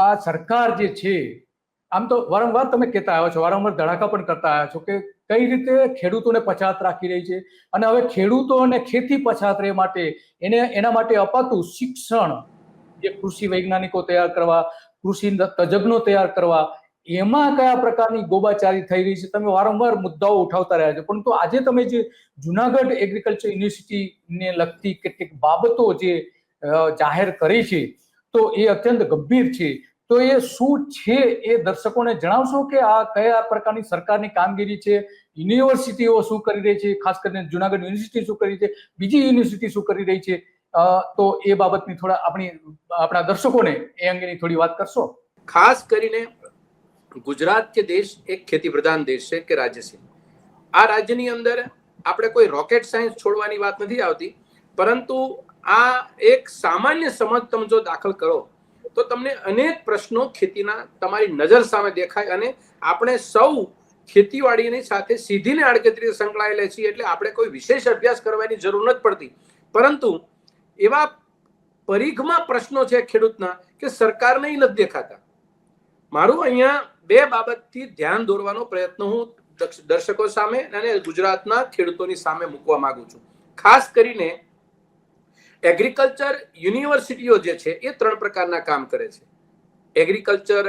આ સરકાર જે છે, આમ તો વારંવાર તમે કહેતા આવ્યો છો, વારંવાર ધડાકા પણ કરતા આવ્યા છો કે કઈ રીતે ખેડૂતોને પછાત રાખી રહી છે, અને હવે ખેડૂતો અને ખેતી પછાત રહે માટે એના માટે અપાતું શિક્ષણ, જે કૃષિ વૈજ્ઞાનિકો તૈયાર કરવા, કૃષિ તજજ્ઞો તૈયાર કરવા, એમાં કયા પ્રકારની ગોબાચારી થઈ રહી છે, તમે વારંવાર મુદ્દાઓ ઉઠાવતા રહ્યા છો. પરંતુ આજે તમે જે જુનાગઢ એગ્રીકલ્ચર યુનિવર્સિટીને લગતી કેટલીક બાબતો જે જાહેર કરી છે, તો એ અત્યંત ગંભીર છે. તો એ શું છે એ દર્શકોને જણાવશો કે આ કયા પ્રકારની સરકારની કામગીરી છે, યુનિવર્સિટીઓ શું કરી રહી છે, ખાસ કરીને જુનાગઢ યુનિવર્સિટી શું કરી છે, બીજી યુનિવર્સિટી શું કરી રહી છે, તો એ બાબતની થોડા આપણા દર્શકોને એ અંગેની થોડી વાત કરશો. ખાસ કરીને ગુજરાત કે દેશ એક ખેતી પ્રધાન દેશ છે કે રાજ્ય છે. આ રાજ્યની અંદર આપણે કોઈ રોકેટ સાયન્સ છોડવાની વાત નથી આવતી, પરંતુ આ એક સામાન્ય સમજ તમે જો દાખલ કરો તો તમને અનેક પ્રશ્નો ખેતીના તમારી નજર સામે દેખાય, અને આપણે સૌ ખેતીવાડીની સાથે સીધી ને આડકતરી રીતે સંકળાયેલા છીએ, એટલે આપણે કોઈ વિશેષ અભ્યાસ કરવાની જરૂર નથી પડતી. પરંતુ એવા પરીઘમાં પ્રશ્નો છે ખેડૂતના કે સરકારને નથી દેખાતા. મારું અહીંયા બે બાબતથી ધ્યાન દોરવાનો પ્રયત્ન હું દર્શકો સામે અને ગુજરાતના ખેડૂતોની સામે મૂકવા માંગુ છું. ખાસ કરીને એગ્રીકલ્ચર યુનિવર્સિટીઓ જે છે એ ત્રણ પ્રકારના કામ કરે છે: agriculture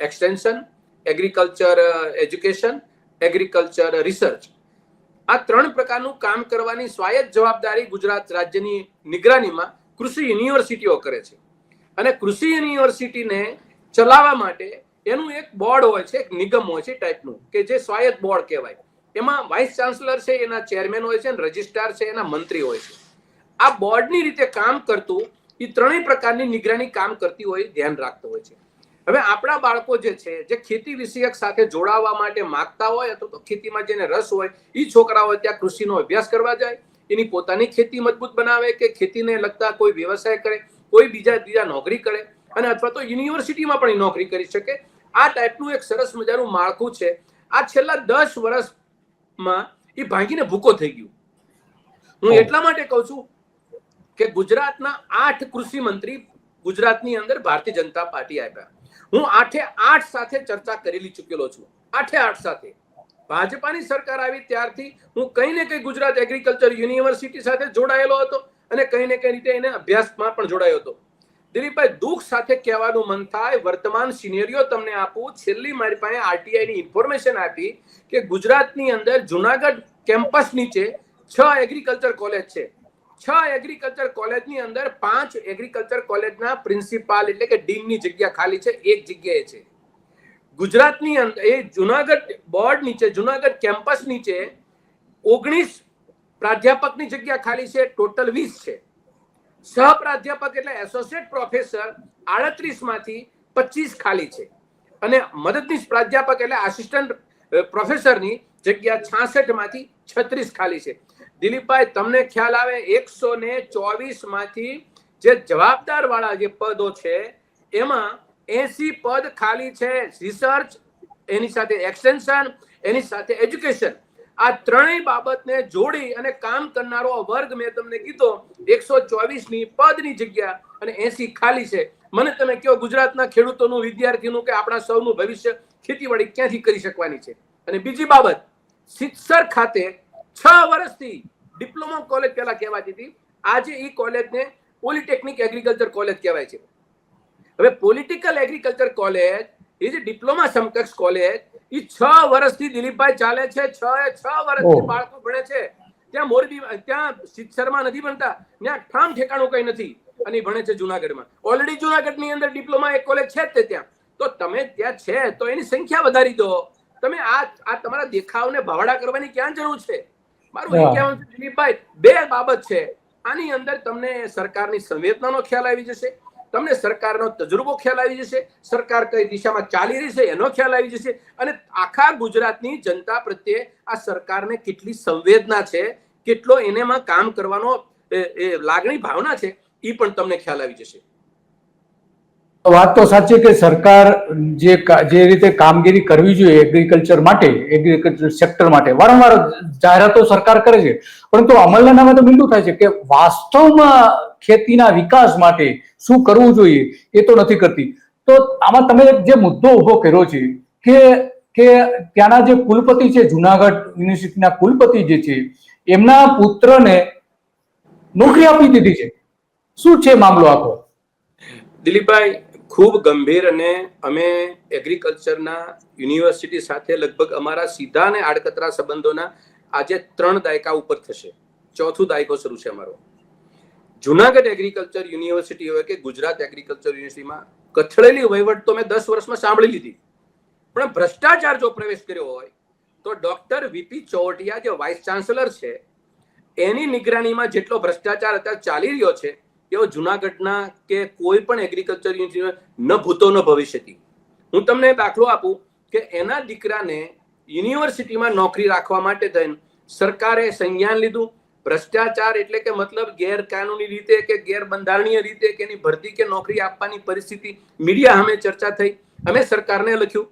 extension, agriculture education, agriculture research. આ ત્રણ પ્રકારનું કામ કરવાની સ્વાયત્ત જવાબદારી ગુજરાત રાજ્યની નિગરાનીમાં કૃષિ યુનિવર્સિટીઓ કરે છે. અને કૃષિ યુનિવર્સિટીને ચલાવવા માટે એનું એક બોર્ડ હોય છે, એક નિગમ હોય છે ટાઈપનું, કે જે સ્વાયત્ત બોર્ડ કહેવાય. એમાં વાઇસ ચાન્સલર છે, એના ચેરમેન હોય છે, અને રજિસ્ટ્રાર છે, એના મંત્રી હોય છે. આ બોર્ડની રીતે કામ કરતું એ ત્રણેય પ્રકારની નિગરાની કામ કરતી હોય, ધ્યાન રાખતો હોય છે. હવે આપણા બાળકો જે છે, જે ખેતી વિષયક સાથે જોડાવા માટે માંગતા હોય અથવા તો ખેતીમાં જેને રસ હોય, એ છોકરાઓ ત્યાં કૃષિનો અભ્યાસ કરવા જાય, એની પોતાની ખેતી મજબૂત બનાવે કે ખેતીને લગતા કોઈ વ્યવસાય કરે, કોઈ બીજા નોકરી કરે, અને અથવા તો યુનિવર્સિટીમાં પણ નોકરી કરી શકે. આ ટાઈપનું એક સરસ મજાનું માળખું છે. આ છેલ્લા 10 વર્ષમાં એ ભાંગીને ભૂકો થઈ ગયું. હું એટલા માટે કહું છું કે ગુજરાતના 8 કૃષિ મંત્રી ગુજરાતની અંદર ભારતીય જનતા પાર્ટી આપ્યા. હું 8 સાથે ચર્ચા કરેલી ચૂકેલો છું. 8 સાથે ભાજપાની સરકાર આવી ત્યારથી હું કઈ ને કઈ ગુજરાત એગ્રીકલ્ચર યુનિવર્સિટી સાથે જોડાયેલો હતો, અને કઈ ને કઈ રીતે એને અભ્યાસમાં પણ જોડાયો હતો. દિલીપભાઈ, દુઃખ સાથે કહેવાનું મન થાય, વર્તમાન સિનેરિયો તમને આપું. છેલ્લી મારી પાસે આરટીઆઈ ની ઇન્ફોર્મેશન આપી કે ગુજરાતની અંદર જુનાગઢ કેમ્પસ નીચે 6 એગ્રીકલ્ચર કોલેજ છે. 6 એગ્રીકલ્ચર કોલેજની અંદર 5 એગ્રીકલ્ચર કોલેજના પ્રિન્સિપાલ એટલે કે ડીનની જગ્યા ખાલી છે, એક જગ્યાએ છે. ગુજરાતની અંદર એ જુનાગઢ બોર્ડ નીચે, જુનાગઢ કેમ્પસ નીચે 19 પ્રાધ્યાપકની જગ્યા ખાલી છે, ટોટલ 20 છે. સહપ્રાધ્યાપક એટલે એસોસિએટ પ્રોફેસર 38 માંથી 25 ખાલી છે, અને મદદનીશ પ્રાધ્યાપક એટલે આસિસ્ટન્ટ પ્રોફેસરની જગ્યા 66 માંથી 36 ખાલી છે. દિલીપભાઈ, તમને ખ્યાલ આવે 124 માંથી જે જવાબદાર વાળા જે પદો છે એમાં 80 પદ ખાલી છે. રિસર્ચ, એની સાથે એક્સટેન્શન, એની સાથે એજ્યુકેશન, આ ત્રણેય બાબતને જોડી અને કામ કરનારો વર્ગ મેં તમને કીધો 124 ની પદની જગ્યા અને 80 ખાલી છે. મને તમે કહો, ગુજરાતના ખેડૂતોનું, વિદ્યાર્થીનું કે આપણા સૌનું ભવિષ્ય ખેતીવાડી ક્યાંથી કરી શકવાની છે? અને બીજી બાબત, સિત્સર ખાતે 6 વર્ષથી ડિપ્લોમા કોલેજ પહેલા કહેવાતી હતી, આજે એ કોલેજને પોલિટેકનિક એગ્રીકલ્ચર કોલેજ કહેવાય છે. હવે પોલિટિકલ એગ્રીકલ્ચર કોલેજ એ જે ડિપ્લોમા સમકક્ષ કોલેજ, એ 6 વર્ષથી દિલીપભાઈ ચાલે છે. 6 વર્ષથી બાળકો ભણે છે. ત્યાં મોરબી, ત્યાં સિત્સરમાં નથી ભણતા, ત્યાં ઠામ ઠેકાણું કઈ નથી, અને ભણે છે જુનાગઢમાં. ઓલરેડી જુનાગઢની અંદર ડિપ્લોમા એક કોલેજ છે જ ત્યાં. તો તમે ત્યાં છે તો એની સંખ્યા વધારી દો. તમે આ તમારા દેખાવને ભાવડા કરવાની ક્યાં જરૂર છે? મારું એ કહેવાનું છે દિલીપભાઈ, 2 બાબત છે. આની અંદર તમને સરકારની સંવેદનાનો ખ્યાલ આવી જશે, તમને સરકારનો તજુર્બો ખ્યાલ આવી જશે, સરકાર કઈ દિશામાં ચાલી રહી છે એનો ખ્યાલ આવી જશે, અને આખા ગુજરાતની જનતા પ્રત્યે આ સરકારને કેટલી સંવેદના છે, કેટલો એનેમાં કામ કરવાનો લાગણી, ભાવના છે, એ પણ તમને ખ્યાલ આવી જશે. વાત તો સાચી કે સરકાર જે રીતે કામગીરી કરવી જોઈએ એગ્રીકલ્ચર માટે, એગ્રીકલ્ચર સેક્ટર માટે વારંવાર જાહેરાતો સરકાર કરે છે, પરંતુ અમલના નામે તો મીંડું થાય છે કે વાસ્તવમાં ખેતીના વિકાસ માટે શું કરવું જોઈએ એ તો નથી કરતી. તો આમાં તમે જે મુદ્દો ઉભો કર્યો છે કે કે ત્યાંના જે કુલપતિ છે, જુનાગઢ યુનિવર્સિટીના કુલપતિ જે છે, એમના પુત્રને નોકરી આપી દીધી છે. શું છે મામલો આખો? દિલીપભાઈ, ખૂબ ગંભીર, અને અમે એગ્રીકલ્ચરના યુનિવર્સિટી સાથે લગભગ અમારા સીધા અને આડકતરા સંબંધોના આજે 3 દાયકા ઉપર થશે. 4થું દાયકો શરૂ છે અમારો. જુનાગઢ એગ્રીકલ્ચર યુનિવર્સિટી હોય કે ગુજરાત એગ્રીકલ્ચર યુનિવર્સિટીમાં કથળેલી વહીવટ તો મેં 10 વર્ષમાં સાંભળી લીધી, પણ ભ્રષ્ટાચાર જો પ્રવેશ કર્યો હોય તો ડોક્ટર વીપી ચોવટિયા જે વાઇસ ચાન્સેલર છે એની નિગરાનીમાં જેટલો ભ્રષ્ટાચાર અત્યારે ચાલી રહ્યો છે એવો જુનાગઢના કે કોઈ પણ એગ્રીકલ્ચર યુનિવર્સિટીમાં ન ભૂતો ન ભવિષ્યથી. હું તમને દાખલો આપું કે એના દીકરાને યુનિવર્સિટીમાં નોકરી રાખવા માટે થઈને સરકારે સંજ્ઞાન લીધું. ભ્રષ્ટાચાર એટલે કે મતલબ ગેરકાનૂની રીતે કે ગેરબંધારણીય રીતે કે એની ભરતી કે નોકરી આપવાની પરિસ્થિતિ મીડિયા સામે ચર્ચા થઈ. અમે સરકારને લખ્યું,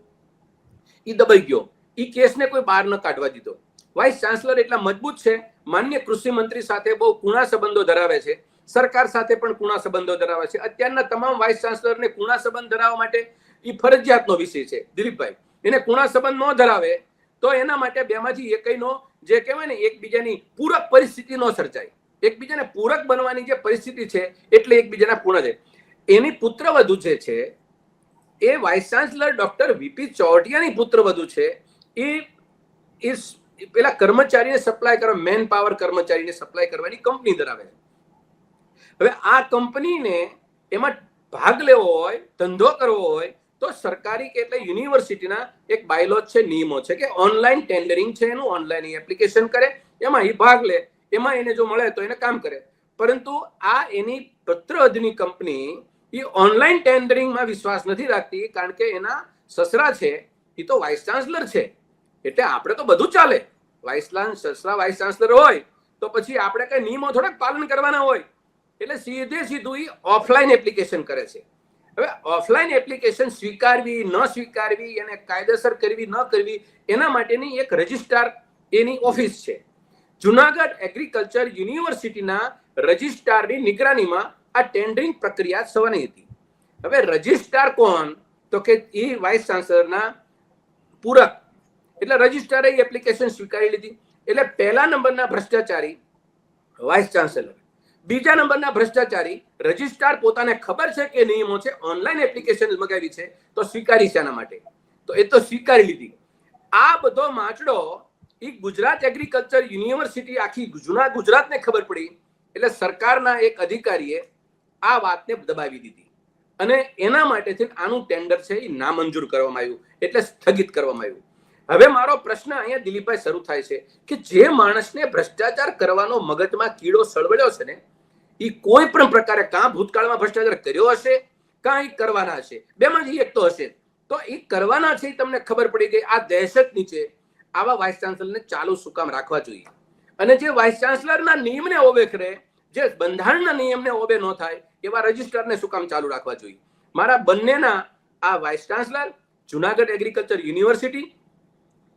એ દબાઈ ગયો. એ કેસને કોઈ બહાર ન કાઢવા દીધો. વાઇસ ચાન્સલર એટલા મજબૂત છે, માન્ય કૃષિ મંત્રી સાથે બહુ કુણા સંબંધો ધરાવે છે, સરકાર સાથે પણ કુણા સંબંધો ધરાવે છે. અત્યારના તમામ વાઇસ ચાન્સલરને કુણા સંબંધ ધરાવવા માટે એ ફરજિયાતનો વિષય છે દિલીપભાઈ. એને કુણા સંબંધ ન ધરાવે તો એના માટે બેમાંથી એકનો જે કહેવાય ને એકબીજાની પૂરક પરિસ્થિતિ ન સર્જાય. એકબીજાને પૂરક બનવાની જે પરિસ્થિતિ છે એટલે એકબીજાના પૂર્ણ છે. એની પુત્રવધુ જે છે એ વાઇસ ચાન્સલર ડોક્ટર વીપી ચોવટિયાની પુત્રવધુ છે. એ પેલા કર્મચારીને સપ્લાય કરવા, મેન પાવર કર્મચારીને સપ્લાય કરવાની કંપની ધરાવે છે. હવે આ કંપનીને એમાં ભાગ લેવો હોય, ધંધો કરવો હોય તો સરકારી કે એટલે યુનિવર્સિટીના એક બાયલોજ છે, નિયમો છે કે ઓનલાઈન ટેન્ડરિંગ છે, એનું ઓનલાઈન એપ્લિકેશન કરે, એમાં એ ભાગ લે, એમાં એને જો મળે તો એને કામ કરે. પરંતુ આ એની પુત્રવધુની કંપની એ ઓનલાઈન ટેન્ડરિંગમાં વિશ્વાસ નથી રાખતી, કારણ કે એના સસરા છે એ તો વાઇસ ચાન્સલર છે. એટલે આપણે તો બધું ચાલે. સસરા વાઇસ ચાન્સલર હોય તો પછી આપણે કઈ નિયમો થોડાક પાલન કરવાના હોય. એટલે સીધું એ ઓફલાઈન એપ્લિકેશન કરે છે. હવે ઓફલાઈન એપ્લિકેશન સ્વીકારવી ન સ્વીકારવી, એને કાયદેસર કરવી ન કરવી, એના માટેની એક રજિસ્ટ્રાર એની ઓફિસ છે. જુનાગઢ એગ્રીકલ્ચર યુનિવર્સિટીના રજિસ્ટ્રારની નિગરાનીમાં આ ટેન્ડરિંગ પ્રક્રિયા થવાની હતી. હવે રજિસ્ટ્રાર કોણ? તો કે એ વાઇસ ચાન્સલરના પૂરક. એટલે રજિસ્ટ્રારે એપ્લિકેશન સ્વીકારી લીધી. એટલે પહેલા નંબરના ભ્રષ્ટાચારી વાઇસ ચાન્સલર, બીજા નંબરના ભ્રષ્ટાચારી રજિસ્ટ્રાર. પોતાને ખબર છે કે નિયમો છે, ઓનલાઈન એપ્લિકેશન મગાવી છે તો સ્વીકારી છે એના માટે, તો એ તો સ્વીકારી લીધી. આ બધો માચડો એ ગુજરાત એગ્રીકલ્ચર યુનિવર્સિટી આખી ગુજરાતને ખબર પડી એટલે સરકારના એક અધિકારીએ આ વાતને દબાવી દીધી અને એના માટેથી આનું ટેન્ડર છે એ નામંજૂર કરવામાં આવ્યું, એટલે સ્થગિત કરવામાં આવ્યું. હવે મારો પ્રશ્ન અહીંયા દિલીપભાઈ શરૂ થાય છે કે જે માણસને ભ્રષ્ટાચાર કરવાનો મગજમાં કીડો સળવડ્યો છે ને, એ કોઈ પણ પ્રકારે કાં ભૂતકાળમાં ભ્રષ્ટાચાર કર્યો હશે, કાં એ કરવાના હશે, બેમાંથી એક તો હશે. તો એ કરવાના છે, તમને ખબર પડી ગઈ. આ દહેશત નીચે આવા વાઇસ ચાન્સલરને ચાલુ શું કામ રાખવા જોઈએ? અને જે વાઇસ ચાન્સલરના નિયમને ઓબે કરે, જે બંધારણના નિયમને ઓબે ન થાય એવા રજિસ્ટરને શું કામ ચાલુ રાખવા જોઈએ? મારા બંનેના આ vice chancellor, Junagadh agriculture university,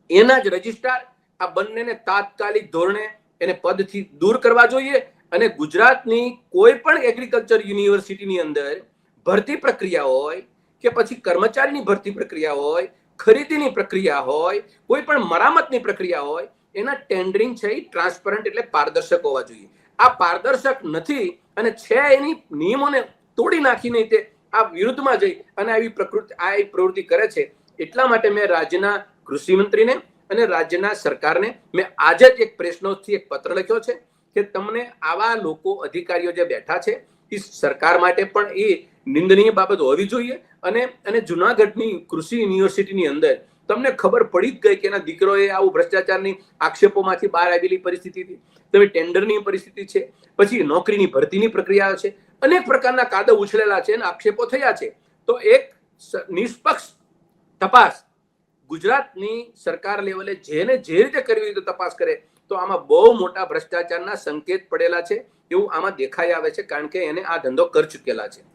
એના જ રજિસ્ટ્રાર, આ બંનેને તાત્કાલિક ધોરણે એને પદથી દૂર કરવા જોઈએ. અને ગુજરાતની કોઈ પણ એગ્રીકલ્ચર યુનિવર્સિટીની અંદર ભરતી પ્રક્રિયા હોય કે પછી કર્મચારીની ભરતી પ્રક્રિયા હોય, ખરીદીની પ્રક્રિયા હોય, કોઈ પણ મરામતની પ્રક્રિયા હોય, એના ટેન્ડરિંગ છે એ ટ્રાન્સપરન્ટ એટલે પારદર્શક હોવા જોઈએ. આ પારદર્શક નથી અને છે એની નિયમોને તોડી નાખીને તે આ વિરુદ્ધમાં જઈ અને આવી પ્રવૃત્તિ કરે છે. એટલા માટે મેં રાજ્યના કૃષિ મંત્રીને અને રાજ્યના સરકારને મેં આજે જ એક પ્રેસ નોટથી એક પત્ર લખ્યો છે કે તમને આવા લોકો, અધિકારીઓ જે બેઠા છે એ સરકાર માટે પણ એ નિંદનીય બાબત હોવી જોઈએ. અને જુનાગઢની કૃષિ યુનિવર્સિટીની અંદર તમને ખબર પડી જ ગઈ કે એના દીકરોએ આવું ભ્રષ્ટાચારની આક્ષેપોમાંથી બહાર આવેલી પરિસ્થિતિ હતી, તમે ટેન્ડરની પરિસ્થિતિ છે, પછી નોકરીની ભરતીની પ્રક્રિયા છે, અનેક પ્રકારના કાદવ ઉછળેલા છે અને આક્ષેપો થયા છે. તો એક નિષ્પક્ષ તપાસ ગુજરાતની સરકાર લેવલે જેને જે રીતે કરવી હોય તો તપાસ કરે તો આમાં બહુ મોટા ભ્રષ્ટાચારના સંકેત પડેલા છે એવું આમાં દેખાઈ આવે છે, કારણ કે એને આ ધંધો કરી ચૂકેલા છે.